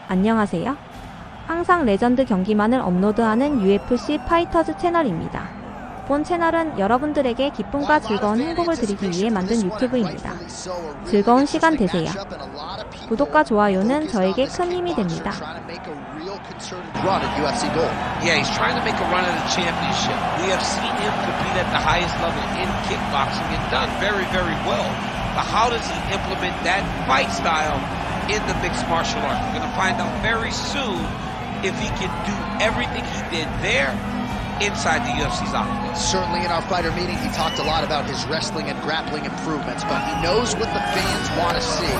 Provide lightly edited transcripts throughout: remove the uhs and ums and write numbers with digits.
안녕하세요. 항상 레전드 경기만을 업로드하는 UFC 파이터즈 채널입니다. 본 채널은 여러분들에게 기쁨과 즐거운 행복을 드리기 위해 만든 유튜브입니다. 즐거운 시간 되세요. 구독과 좋아요는 저에게 큰 힘이 됩니다. Yeah, he's trying to make a run at a championship. We have seen him compete at the highest level in kickboxing and done very, very well. But how does he implement that fight style in the mixed martial arts? We're going to find out very soon if he can do everything he did there inside the UFC's octagon. Certainly in our fighter meeting, he talked a lot about his wrestling and grappling improvements, but he knows what the fans want to see,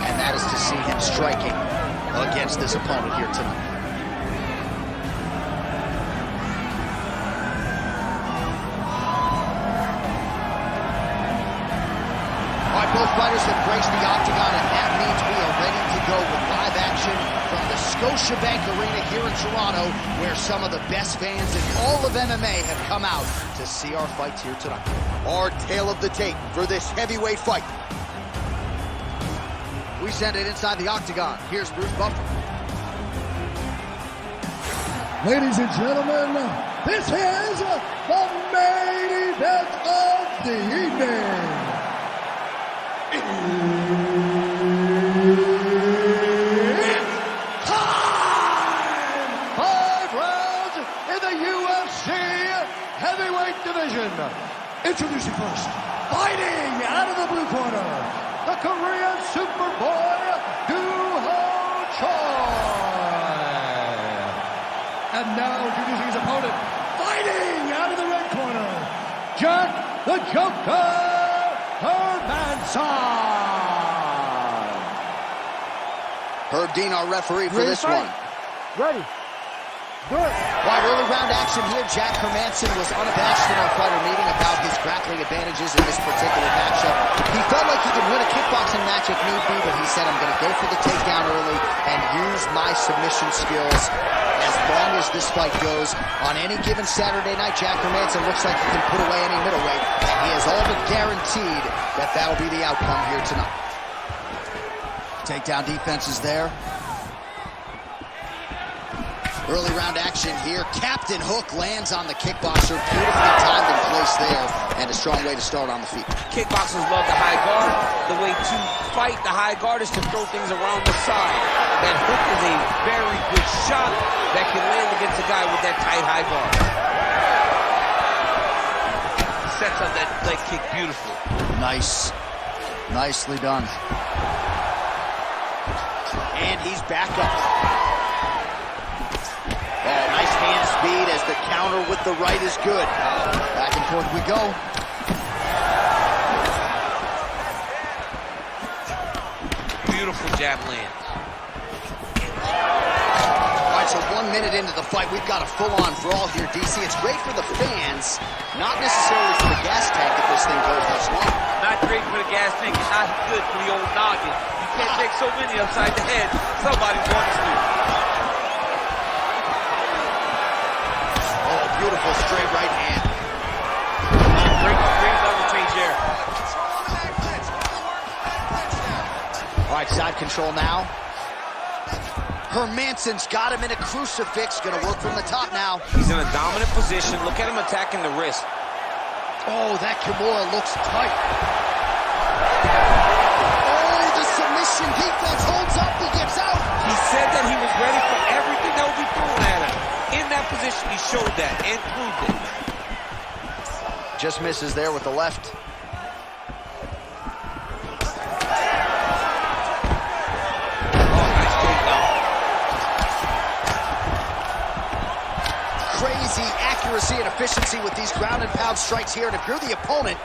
and that is to see him striking against this opponent here tonight. All right, both fighters have graced the octagon, and that means we are ready to go with live action from the Scotiabank Arena here in Toronto, where some of the best fans in all of MMA have come out to see our fights here tonight. Our tale of the tape for this heavyweight fight. We send it inside the octagon. Here's Bruce Buffer. Ladies and gentlemen, this is the main event of the evening. It's time! 5 rounds in the UFC heavyweight division. Introducing first, fighting out of the blue corner, the Korean Superboy, Doo-Ho Choi. And now introducing his opponent, fighting out of the red corner, Jack the Joker Hermansson. Herb Dean, our referee for this one. Ready. Good. While early round action here, Jack Hermansson was unabashed in our fighter meeting about his grappling advantages in this particular matchup. He felt like he could win a kickboxing match if need be, but he said, I'm going to go for the takedown early and use my submission skills as long as this fight goes. On any given Saturday night, Jack Hermansson looks like he can put away any middleweight, and he is all but guaranteed that that'll be the outcome here tonight. Takedown defense is there. Early round action here. Captain Hook lands on the kickboxer. Beautifully timed in place there, and a strong way to start on the feet. Kickboxers love the high guard. The way to fight the high guard is to throw things around the side. That hook is a very good shot that can land against a guy with that tight high guard. Sets up that leg kick beautifully. Nice. Nicely done. And he's back up. Oh, nice hand speed as the counter with the right is good. Back and forth we go. Beautiful jab lands. All right, so 1 minute into the fight, we've got a full-on brawl here, DC. It's great for the fans, not necessarily for the gas tank if this thing goes this long. Not great for the gas tank and not good for the old noggin. You can't take so many upside the head. Somebody wants to. Beautiful straight right hand. Great double change there. All right, side control now. Hermansson's got him in a crucifix. Gonna work from the top now. He's in a dominant position. Look at him attacking the wrist. Oh, that Kimura looks tight. Oh, the submission defense holds up. He gets out. He said that he was ready for everything that would be thrown at him. In that position, he showed that and proved it. Just misses there with the left. Oh, nice takedown. Crazy accuracy and efficiency with these ground and pound strikes here. And if you're the opponent,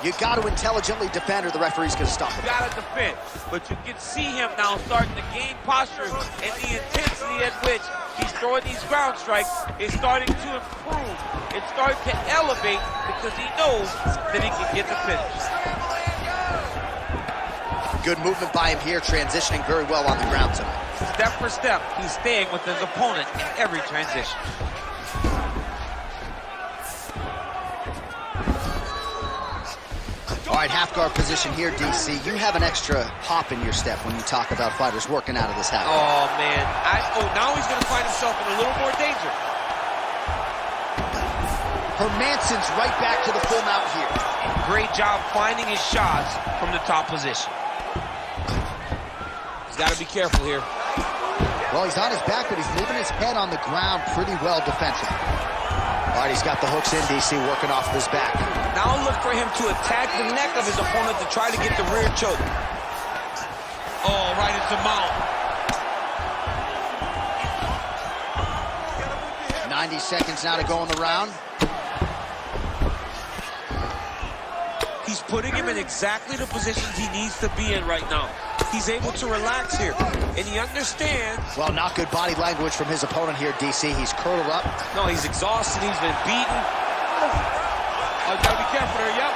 you got to intelligently defend or the referee's going to stop it. You got to defend. But you can see him now starting to gain posture, and the intensity at which he's throwing these ground strikes is starting to improve. It's starting to elevate because he knows that he can get the finish. Good movement by him here, transitioning very well on the ground tonight. Step for step, he's staying with his opponent in every transition. All right, half guard position here, DC. You have an extra hop in your step when you talk about fighters working out of this half guard. Oh, man. Now he's going to find himself in a little more danger. Hermansson's right back to the full mount here. Great job finding his shots from the top position. He's got to be careful here. Well, he's on his back, but he's moving his head on the ground pretty well defensively. All right, he's got the hooks in, DC, working off of his back. Now look for him to attack the neck of his opponent to try to get the rear choke. Oh, right into mount. 90 seconds now to go in the round. He's putting him in exactly the positions he needs to be in right now. He's able to relax here, and he understands. Well, not good body language from his opponent here, DC. He's curled up. No, he's exhausted. He's been beaten. Oh, gotta be careful there, yep.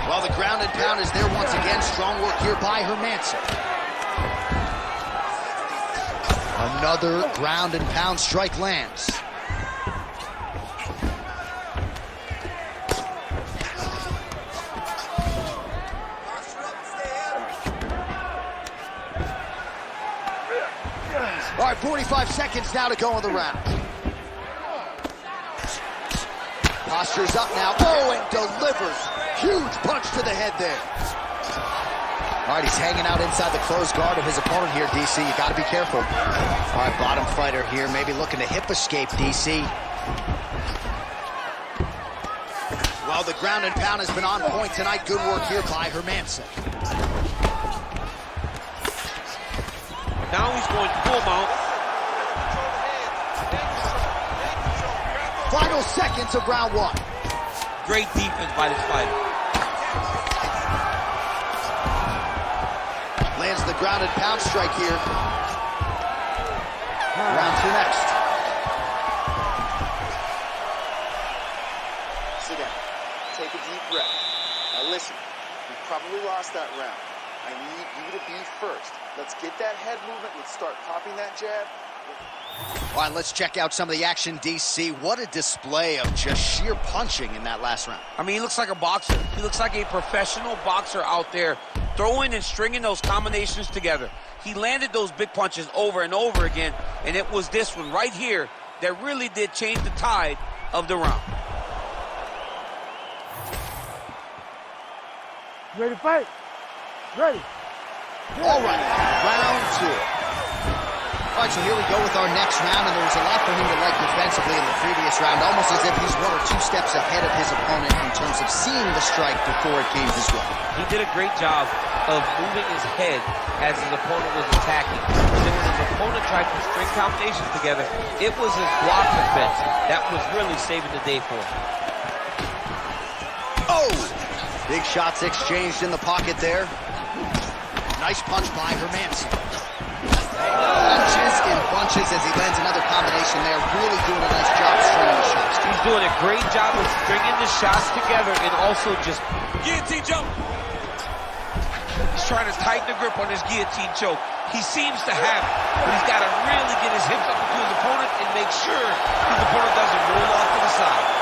Well, the ground and pound is there once again. Strong work here by Hermansson. Another ground and pound strike lands. All right, 45 seconds now to go in the round. Posture's up now. Oh, and delivers. Huge punch to the head there. All right, he's hanging out inside the closed guard of his opponent here, DC. You got to be careful. All right, bottom fighter here, maybe looking to hip escape, DC. Well, the ground and pound has been on point tonight. Good work here by Hermansson. Now he's going full mount. Final seconds of round one. Great defense by this fighter. Lands the ground and pound strike here. Round two next. Sit down. Take a deep breath. Now listen, you probably lost that round. I need you to be first. Let's get that head movement. Let's start popping that jab. All right, let's check out some of the action, DC. What a display of just sheer punching in that last round. I mean, he looks like a boxer. He looks like a professional boxer out there, throwing and stringing those combinations together. He landed those big punches over and over again, and it was this one right here that really did change the tide of the round. Ready to fight? Ready. All right, round two. All right, so here we go with our next round, and there was a lot for him to like defensively in the previous round, almost as if he's one or two steps ahead of his opponent in terms of seeing the strike before it came his way. He did a great job of moving his head as his opponent was attacking. And then when his opponent tried to string combinations together, it was his block defense that was really saving the day for him. Oh! Big shots exchanged in the pocket there. Nice punch by Hermansson. Punches in bunches as he lands another combination there. Really doing a nice job stringing the shots. He's doing a great job of stringing the shots together and also just guillotine choke. He's trying to tighten the grip on his guillotine choke. He seems to have it, but he's got to really get his hips up into his opponent and make sure his opponent doesn't roll off to the side.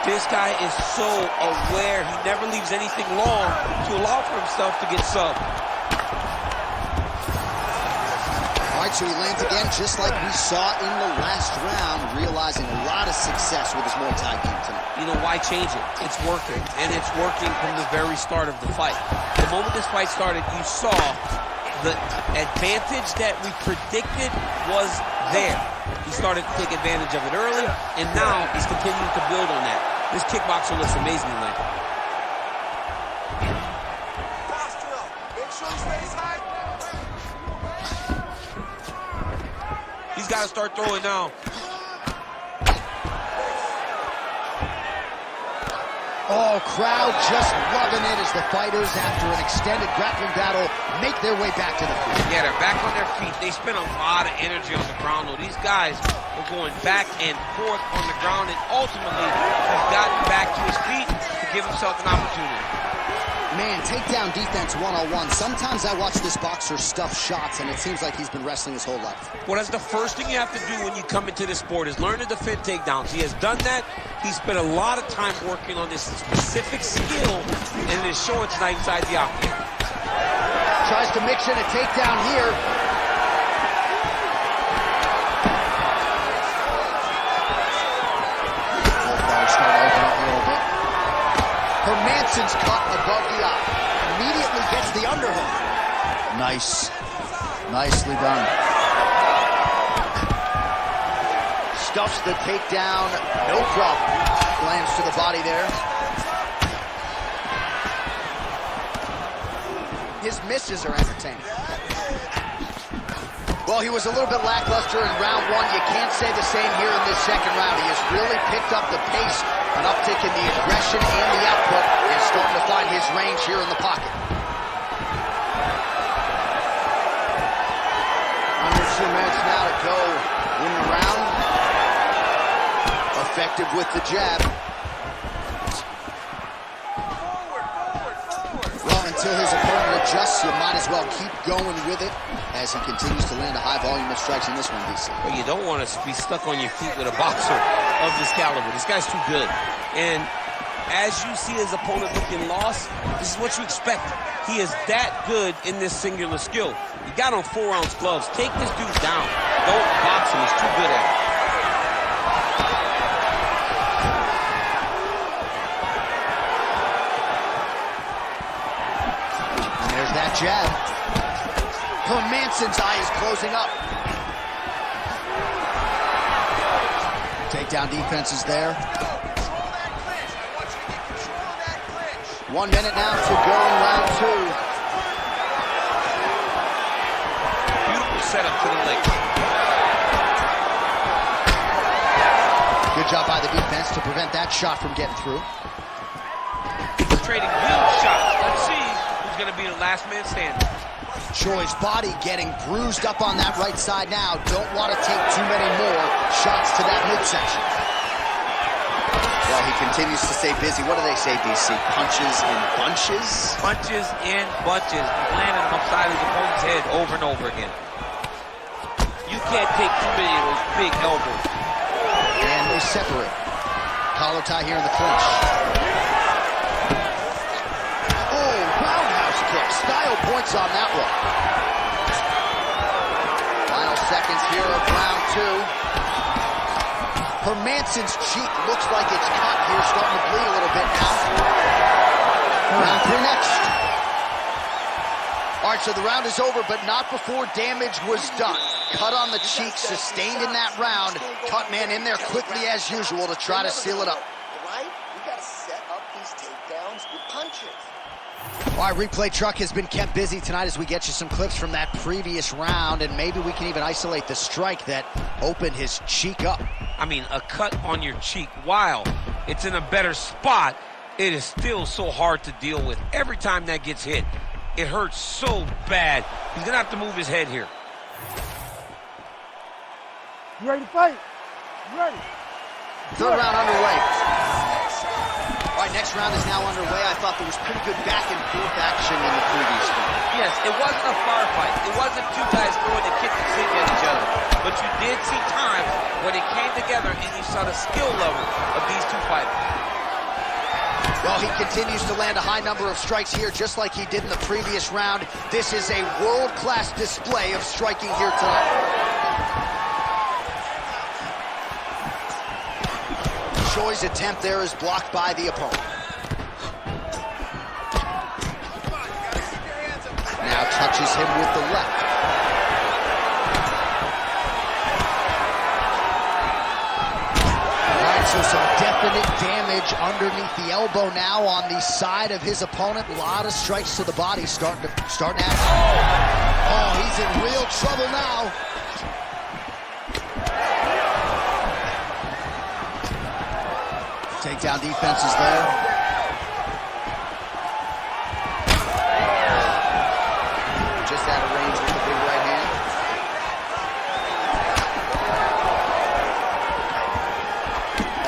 This guy is so aware. He never leaves anything long to allow for himself to get subbed. All right, so he lands again just like we saw in the last round, realizing a lot of success with his Muay Thai game tonight. You know, why change it? It's working, and it's working from the very start of the fight. The moment this fight started, you saw the advantage that we predicted was there. He started to take advantage of it early, and now he's continuing to build on that. This kickboxer looks amazing tonight. Make sure he stays high. He's got to start throwing now. Oh, crowd just loving it as the fighters, after an extended grappling battle, make their way back to the field. Yeah, they're back on their feet. They spent a lot of energy on the ground, though. These guys were going back and forth on the ground, and ultimately, he's gotten back to his feet to give himself an opportunity. Man, takedown defense 101. Sometimes I watch this boxer stuff shots, and it seems like he's been wrestling his whole life. Well, that's the first thing you have to do when you come into this sport is learn to defend takedowns. He has done that. He spent a lot of time working on this specific skill, and it is showing tonight inside the octagon. Tries to mix in a takedown here. Both fighters starting to open up a little bit. Hermansson's cut above the eye. Immediately gets the underhook. Nice. Nicely done. Stuffs the takedown. No problem. Lands to the body there. His misses are entertaining. Well, he was a little bit lackluster in round one. You can't say the same here in this second round. He has really picked up the pace, an uptick in the aggression and the output, and starting to find his range here in the pocket. Under 2 minutes now to go in the round. Effective with the jab. Well, until his opponent adjusts, you might as well keep going with it as he continues to land a high volume of strikes in this one, DC. Well, you don't want to be stuck on your feet with a boxer of this caliber. This guy's too good. And as you see his opponent looking lost, this is what you expect. He is that good in this singular skill. You got on 4-ounce gloves. Take this dude down. Don't box him. He's too good at it. And there's that jab. Hermansson's eye is closing up. Takedown defense is there. 1 minute now to go in round two. Beautiful setup to the leg. Good job by the defense to prevent that shot from getting through. Trading huge shots. Let's see who's going to be the last man standing. Choi's body getting bruised up on that right side now. Don't want to take too many more shots to that midsection. Well, he continues to stay busy. What do they say, DC? Punches in bunches? Punches in bunches. Landing them upside his opponent's head over and over again. You can't take too many of those big elbows. And they separate. Collar tie here in the clinch. Oh, roundhouse kick. Style points on that one. Final seconds here of round two. Hermansson's cheek looks like it's cut here, starting to bleed a little bit now. Round three next. All right, so the round is over, but not before damage was done. Cut on the cheek, sustained in that round. Cut man in there quickly as usual to try to seal it up. Right? We got to set up these takedowns with punches. All right, replay truck has been kept busy tonight as we get you some clips from that previous round, and maybe we can even isolate the strike that opened his cheek up. I mean, a cut on your cheek, while it's in a better spot, it is still so hard to deal with. Every time that gets hit, it hurts so bad. He's going to have to move his head here. You ready to fight? You ready? Third round underway. All right, next round is now underway. I thought there was pretty good back and forth action in the previous one. Yes, it wasn't a firefight. It wasn't two guys throwing a kick and sink at each other. But you did see times when it came together and you saw the skill level of these two fighters. Well, he continues to land a high number of strikes here, just like he did in the previous round. This is a world-class display of striking here tonight. Choi's attempt there is blocked by the opponent. Now touches him with the left. All right, so some definite damage underneath the elbow now on the side of his opponent. A lot of strikes to the body starting at. Oh, he's in real trouble now. Takedown defense is there. Just out of range with the big right hand.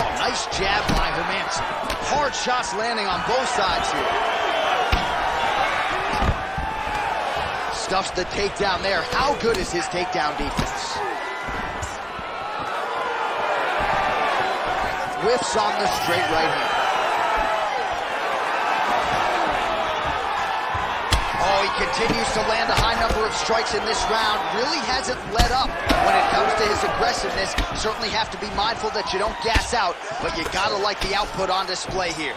Oh, nice jab by Hermansson. Hard shots landing on both sides here. Stuffs the takedown there. How good is his takedown defense? Whiffs on the straight right hand. Oh, he continues to land a high number of strikes in this round. Really hasn't let up when it comes to his aggressiveness. Certainly have to be mindful that you don't gas out, but you gotta like the output on display here.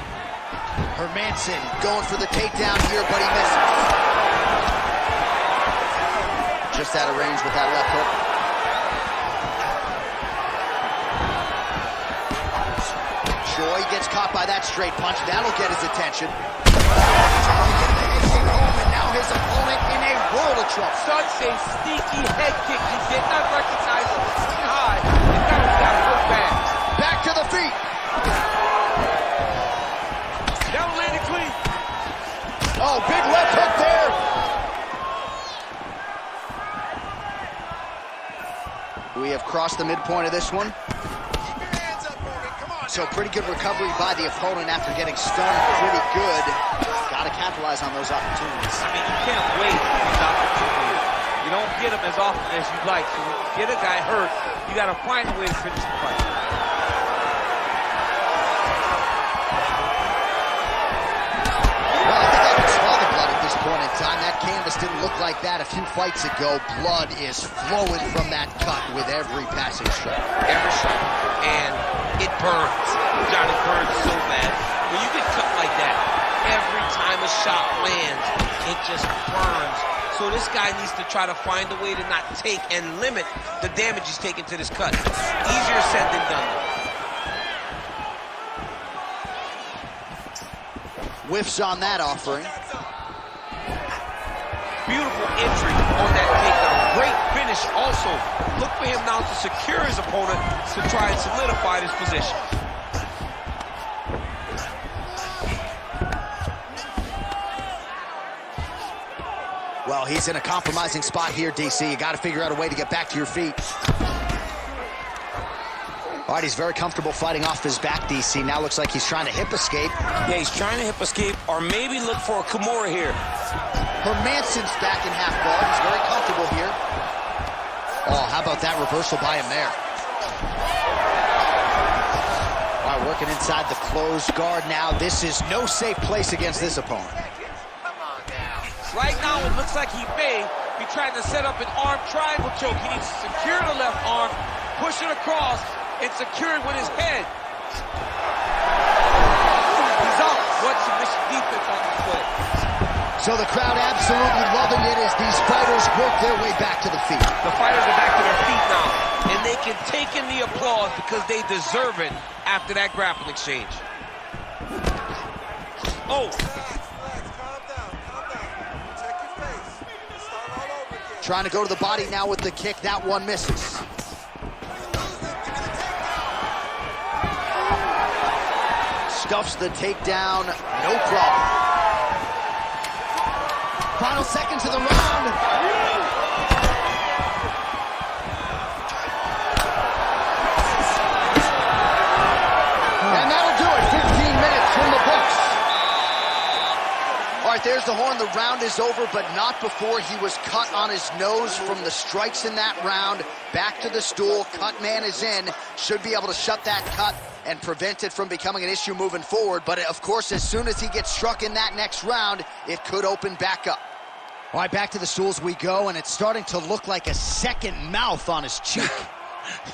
Hermanson going for the takedown here, but he misses. Just out of range with that left hook. Joy gets caught by that straight punch. That'll get his attention. And now his opponent in a world of trouble. Such a sneaky head kick. He did not recognize it was high. And now he's got to go back. Back to the feet. That landed clean. Oh, big left hook there. We have crossed the midpoint of this one. So pretty good recovery by the opponent after getting stunned pretty good. Got to capitalize on those opportunities. I mean, you can't wait for these opportunities. You don't get them as often as you'd like. So when you get a guy hurt, you got to find a way to finish the fight. Well, I think I can smell the blood at this point in time. That canvas didn't look like that a few fights ago. Blood is flowing from that cut with every passing strike. Every shot. And it burns. Johnny burns so bad. When you get cut like that, every time a shot lands, it just burns. So this guy needs to try to find a way to not take and limit the damage he's taking to this cut. Easier said than done. Whiffs on that offering. Beautiful entry on that takedown. Great finish also. Look for him now to secure his opponent to try and solidify his position. Well, he's in a compromising spot here, DC. You got to figure out a way to get back to your feet. All right, he's very comfortable fighting off his back, DC. Now looks like he's trying to hip escape. Yeah, he's trying to hip escape or maybe look for a Kimura here. Hermanson's back in half guard. He's very comfortable here. Oh, how about that reversal by him there? All right, working inside the closed guard now. This is no safe place against this opponent. Right now, it looks like he may be trying to set up an arm triangle choke. He needs to secure the left arm, push it across, and secure it with his head. He's out. What submission defense on this play. So the crowd absolutely loving it as these fighters work their way back to the feet. The fighters are back to their feet now, and they can take in the applause because they deserve it after that grappling exchange. Oh. Trying to go to the body now with the kick. That one misses. Stuffs the takedown. No problem. Final seconds of the round. And that'll do it. 15 minutes from the books. All right, there's the horn. The round is over, but not before he was cut on his nose from the strikes in that round. Back to the stool. Cut man is in. Should be able to shut that cut and prevent it from becoming an issue moving forward. But, of course, as soon as he gets struck in that next round, it could open back up. All right, back to the stools we go, and it's starting to look like a second mouth on his cheek.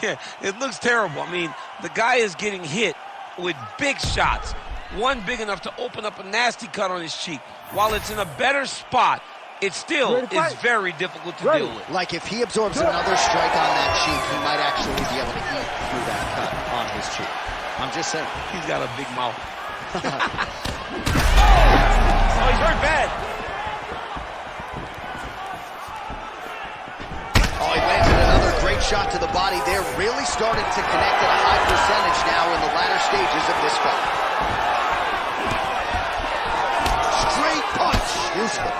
Yeah, it looks terrible. I mean, the guy is getting hit with big shots. One big enough to open up a nasty cut on his cheek. While it's in a better spot, it still is very difficult to deal with. Like if he absorbs another strike on that cheek, he might actually be able to eat through that cut on his cheek. I'm just saying. He's got a big mouth. Oh, he's hurt bad. Oh, he landed another great shot to the body there. Really starting to connect at a high percentage now in the latter stages of this fight. Straight punch. Useful.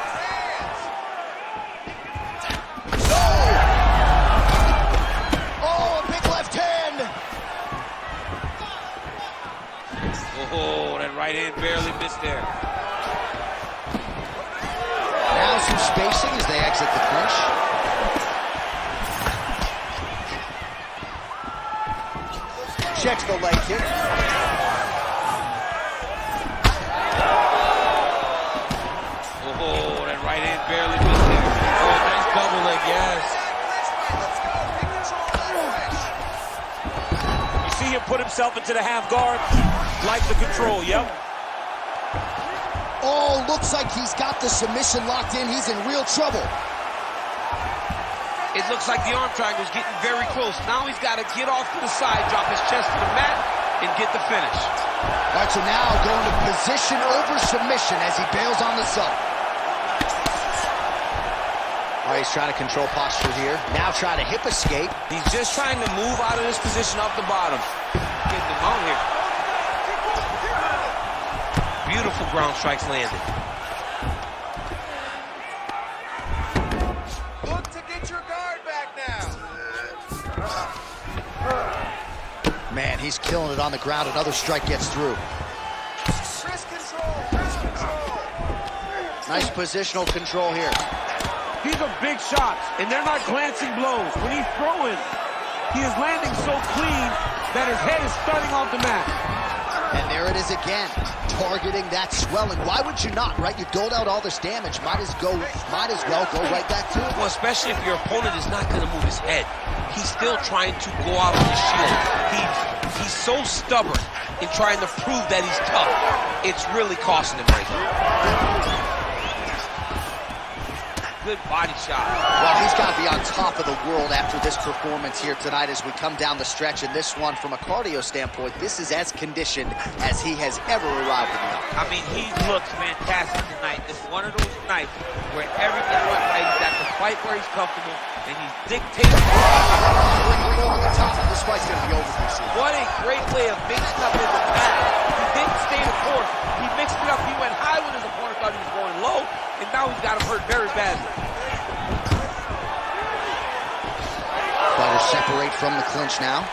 Oh, a big left hand. Oh, that right hand barely missed there. Now some spacing as they digs at the clinch. Checks the leg kick. Oh, that right hand barely missed it. Oh, nice double leg, yes. You see him put himself into the half guard, like the control, yep. Oh, looks like he's got the submission locked in. He's in real trouble. It looks like the arm triangle's getting very close. Now he's got to get off to the side, drop his chest to the mat, and get the finish. All right, so now going to position over submission as he bails on the sub. All right, he's trying to control posture here. Now trying to hip escape. He's just trying to move out of this position off the bottom. Getting him out here. Beautiful ground strikes landed. Look to get your guard back now. Man, he's killing it on the ground. Another strike gets through. Wrist control, wrist control. Nice positional control here. These are big shots, and they're not glancing blows. When he's throwing, he is landing so clean that his head is starting off the mat. And there it is again, targeting that swelling. Why would you not, right? You doled out all this damage. Might as well go right back to it. Well, especially if your opponent is not going to move his head. He's still trying to go out on the shield. He's so stubborn in trying to prove that he's tough. It's really costing him right now. Good body shot. Well, he's got to be on top of the world after this performance here tonight as we come down the stretch. And this one, from a cardio standpoint, this is as conditioned as he has ever arrived in the octagon. I mean, he looks fantastic tonight. It's one of those nights where everything went right. He's got the fight where he's comfortable, and he's dictating. On the top, this fight's going to be over, DC. What a great way of mixing up his attack. He didn't stay the course. He mixed it up. He went high when his opponent thought he was going low, and now he's got him hurt very badly. Fighters separate from the clinch now.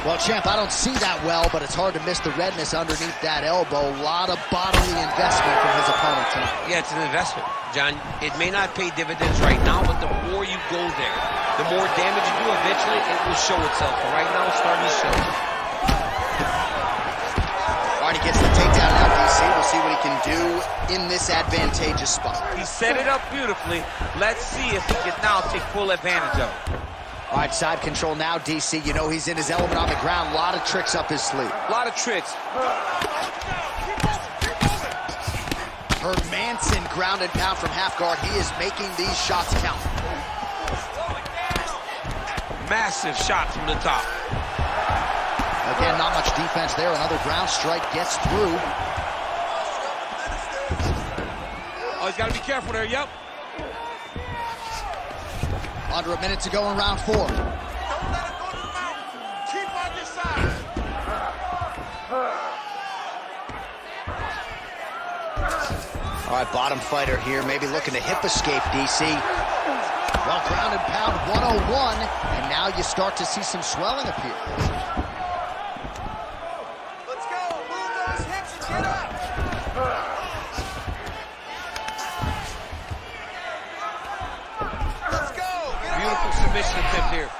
Well, champ, I don't see that well, but it's hard to miss the redness underneath that elbow. A lot of bodily investment from his opponent tonight. Yeah, it's an investment, John. It may not pay dividends right now, but the more you go there, the more damage you do, eventually it will show itself. But right now, it's starting to show. All right, he gets the takedown now, DC. We'll see what he can do in this advantageous spot. He set it up beautifully. Let's see if he can now take full advantage of it. All right, side control now, DC. You know he's in his element on the ground. A lot of tricks up his sleeve. A lot of tricks. Hermanson ground and pound from half guard. He is making these shots count. Massive shot from the top. Again, not much defense there. Another ground strike gets through. Oh, he's got to be careful there. Yep. Under a minute to go in round 4. Don't let it go to the mouth. Keep on your side. All right, bottom fighter here, maybe looking to hip escape, DC. Well, ground and pound 101, and now you start to see some swelling appear. Let's go. Move those hips and get up. Let's go. Get Beautiful up. submission attempt here.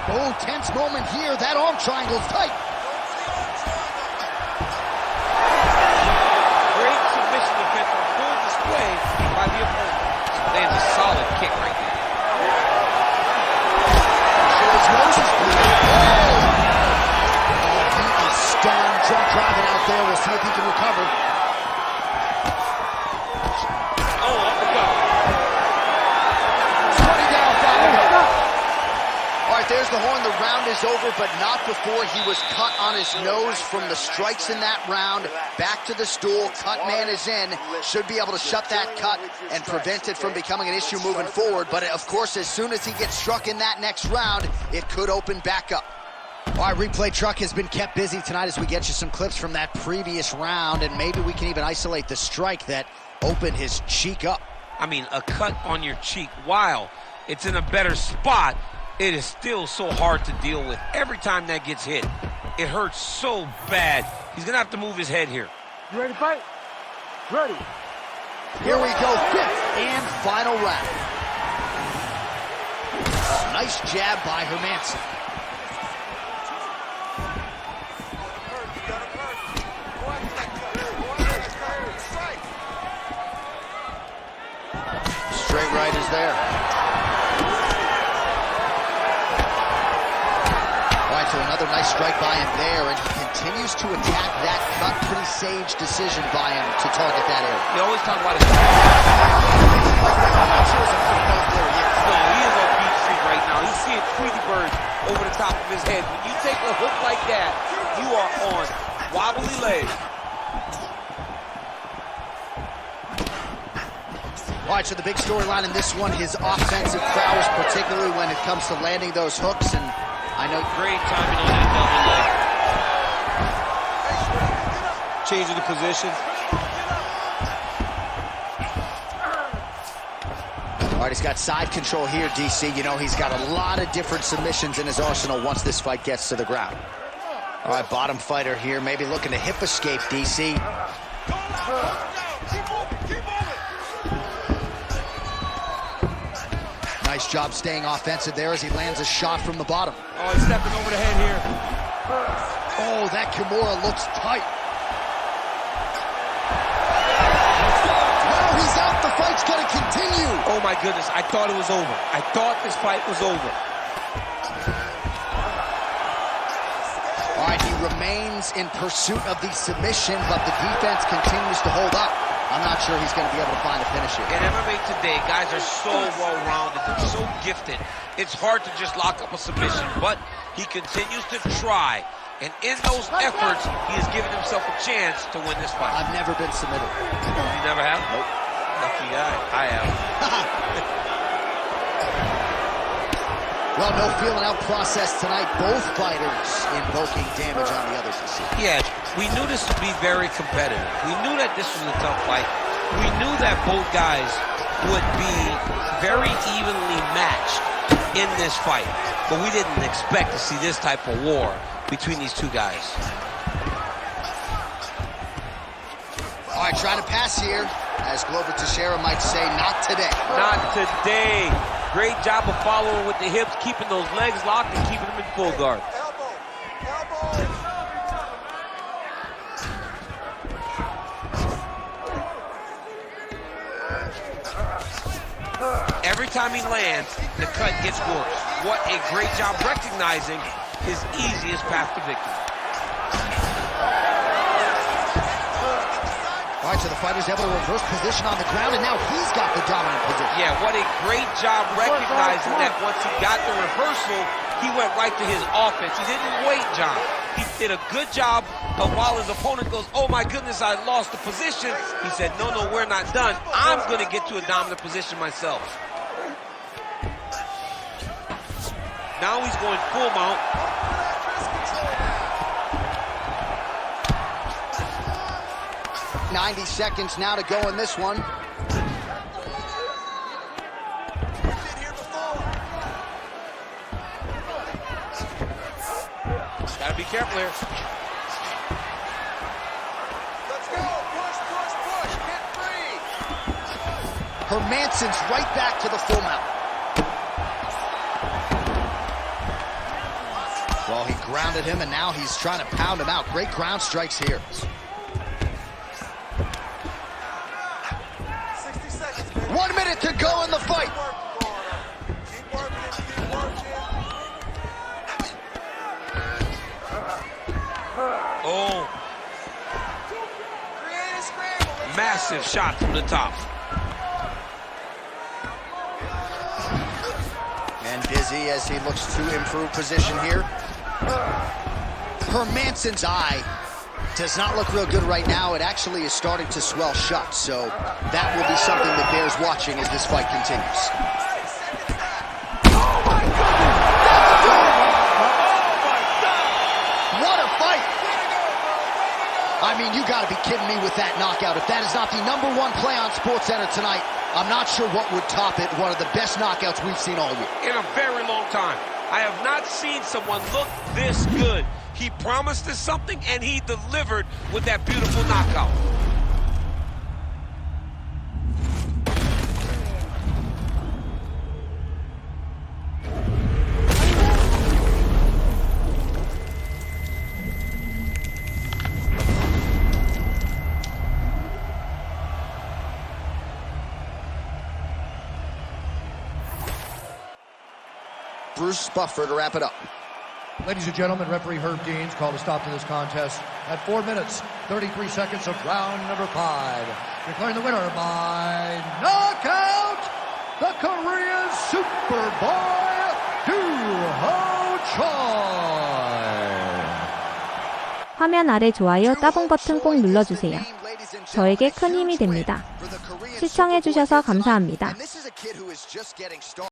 Oh, tense moment here. That arm triangle's tight. Great submission attempt on full display by the opponent. Lands a solid kick right there. So his nose is bleeding. Oh, he is stunned. Jump driving out there. We'll see if he can recover. Oh, uppercut. 20 down, 5. All right, there's the horn. The round is over, but not before he was cut on his nose from the strikes in that round. Back to the stool. Cut man is in. Should be able to shut that cut and prevent it from becoming an issue moving forward. But, of course, as soon as he gets struck in that next round, it could open back up. All right, replay truck has been kept busy tonight as we get you some clips from that previous round, and maybe we can even isolate the strike that opened his cheek up. I mean, a cut on your cheek, while it's in a better spot, it is still so hard to deal with. Every time that gets hit, it hurts so bad. He's going to have to move his head here. You ready to fight? Ready. Here we go, fifth and final round. Oh, nice jab by Hermanson. Straight right is there. All right, so another nice strike by him there, and he continues to attack that cut. Pretty sage decision by him to target that area. You always talk about his... I'm not sure it's a full belt there yet. No, he is on beat street right now. He's seeing Tweety Bird over the top of his head. When you take a hook like that, you are on wobbly legs. All right, so the big storyline in this one, his offensive prowess, particularly when it comes to landing those hooks, and I know... Great timing on that double leg. Changing the position. All right, he's got side control here, DC. You know, he's got a lot of different submissions in his arsenal once this fight gets to the ground. All right, bottom fighter here, maybe looking to hip escape, DC. Nice job staying offensive there as he lands a shot from the bottom. Oh, he's stepping over the head here. Oh, that Kimura looks tight. Now he's out. The fight's going to continue. Oh, my goodness. I thought it was over. I thought this fight was over. All right, he remains in pursuit of the submission, but the defense continues to hold up. I'm not sure he's going to be able to find a finish here. In MMA today, guys are so well-rounded. They're so gifted. It's hard to just lock up a submission, but he continues to try. And in those efforts, he has given himself a chance to win this fight. I've never been submitted. You never have? Nope. Lucky guy. I have. Well, no feeling out process tonight. Both fighters invoking damage on the other's decision. Yeah, we knew this would be very competitive. We knew that this was a tough fight. We knew that both guys would be very evenly matched in this fight. But we didn't expect to see this type of war between these two guys. All right, trying to pass here. As Glover Teixeira might say, not today. Not today. Great job of following with the hips, keeping those legs locked and keeping them in full guard. Every time he lands, the cut gets worse. What a great job recognizing his easiest path to victory. All right, so the fighter's able to reverse position on the ground, and now he's got the dominant position. Yeah, what a great job recognizing that once he got the reversal, he went right to his offense. He didn't wait, John. He did a good job of while his opponent goes, oh my goodness, I lost the position. He said, no, we're not done. I'm going to get to a dominant position myself. Now he's going full mount. .90 seconds now to go in this one. Gotta be careful here. Let's go. Push. Get free. Hermansson's right back to the full mount. Well, he grounded him, and now he's trying to pound him out. Great ground strikes here. 60 seconds, baby. 1 minute to go in the fight. Keep working. Oh. Create a scramble. Massive shot from the top. And dizzy as he looks to improve position here. Hermansson's eye does not look real good right now. It actually is starting to swell shut, so that will be something that bears watching as this fight continues. Oh my What a fight! I mean, you gotta be kidding me with that knockout. If that is not the #1 play on SportsCenter tonight, I'm not sure what would top it. One of the best knockouts we've seen all year. In a very long time. I have not seen someone look this good. He promised us something, and he delivered with that beautiful knockout. Bruce Buffer to wrap it up. Ladies and gentlemen, referee Herb Deans called a stop to this contest at 4 minutes, 33 seconds of round number 5. Declaring the winner by knockout, the Korean Superboy, Doo-Ho Choi. 화면 아래 좋아요 따봉 버튼 꼭 눌러주세요. 저에게 큰 힘이 됩니다. 시청해주셔서 감사합니다.